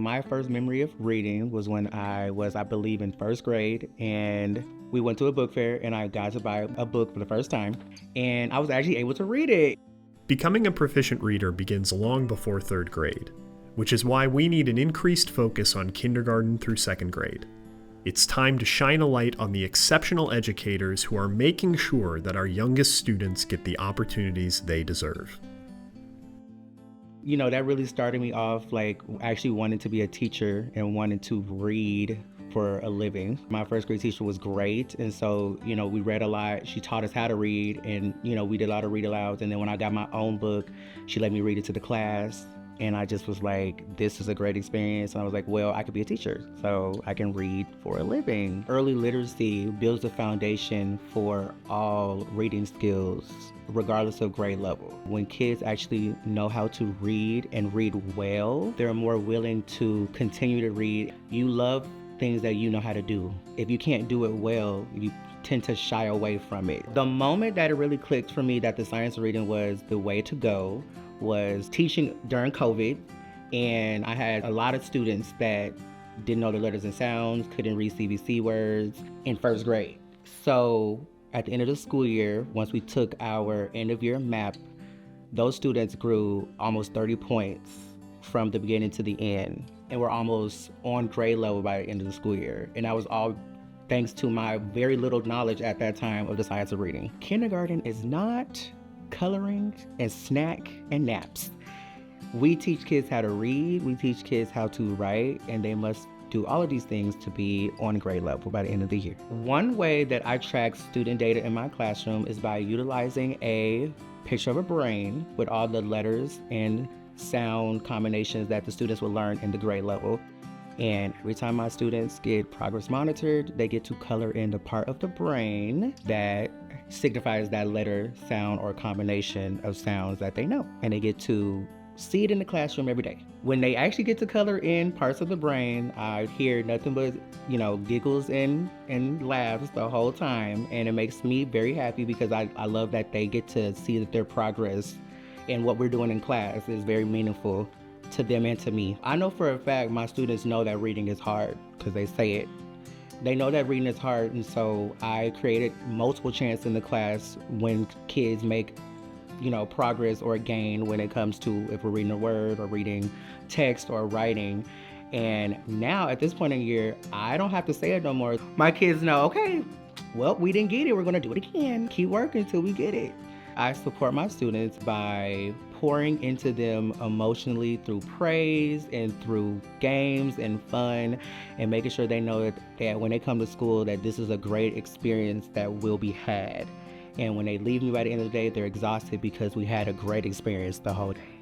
My first memory of reading was when I was, I believe, in first grade, and we went to a book fair and I got to buy a book for the first time, and I was actually able to read it. Becoming a proficient reader begins long before third grade, which is why we need an increased focus on kindergarten through second grade. It's time to shine a light on the exceptional educators who are making sure that our youngest students get the opportunities they deserve. You know, that really started me off like actually wanting to be a teacher and wanting to read for a living. My first grade teacher was great, and so, you know, we read a lot. She taught us how to read, and, you know, we did a lot of read alouds. And then when I got my own book, she let me read it to the class, and I just was like, this is a great experience. And I was like, well, I could be a teacher, so I can read for a living. Early literacy builds the foundation for all reading skills, regardless of grade level. When kids actually know how to read and read well, they're more willing to continue to read. You love things that you know how to do. If you can't do it well, you tend to shy away from it. The moment that it really clicked for me that the science of reading was the way to go was teaching during COVID, and I had a lot of students that didn't know the letters and sounds, couldn't read CVC words in first grade. So at the end of the school year, once we took our end of year map, those students grew almost 30 points from the beginning to the end, and we're almost on grade level by the end of the school year. And that was all thanks to my very little knowledge at that time of the science of reading. Kindergarten is not coloring and snack and naps. We teach kids how to read, we teach kids how to write, and they must do all of these things to be on grade level by the end of the year. One way that I track student data in my classroom is by utilizing a picture of a brain with all the letters and sound combinations that the students will learn in the grade level. And every time my students get progress monitored, they get to color in the part of the brain that signifies that letter, sound, or combination of sounds that they know. And they get to see it in the classroom every day. When they actually get to color in parts of the brain, I hear nothing but, you know, giggles and laughs the whole time. And it makes me very happy because I love that they get to see that their progress and what we're doing in class is very meaningful to them and to me. I know for a fact my students know that reading is hard because they say it. They know that reading is hard, and so I created multiple chances in the class when kids make, you know, progress or gain when it comes to if we're reading a word or reading text or writing. And now at this point in the year, I don't have to say it no more. My kids know, okay, well, we didn't get it, we're gonna do it again. Keep working until we get it. I support my students by pouring into them emotionally through praise and through games and fun, and making sure they know that when they come to school that this is a great experience that will be had. And when they leave me by the end of the day, they're exhausted because we had a great experience the whole day.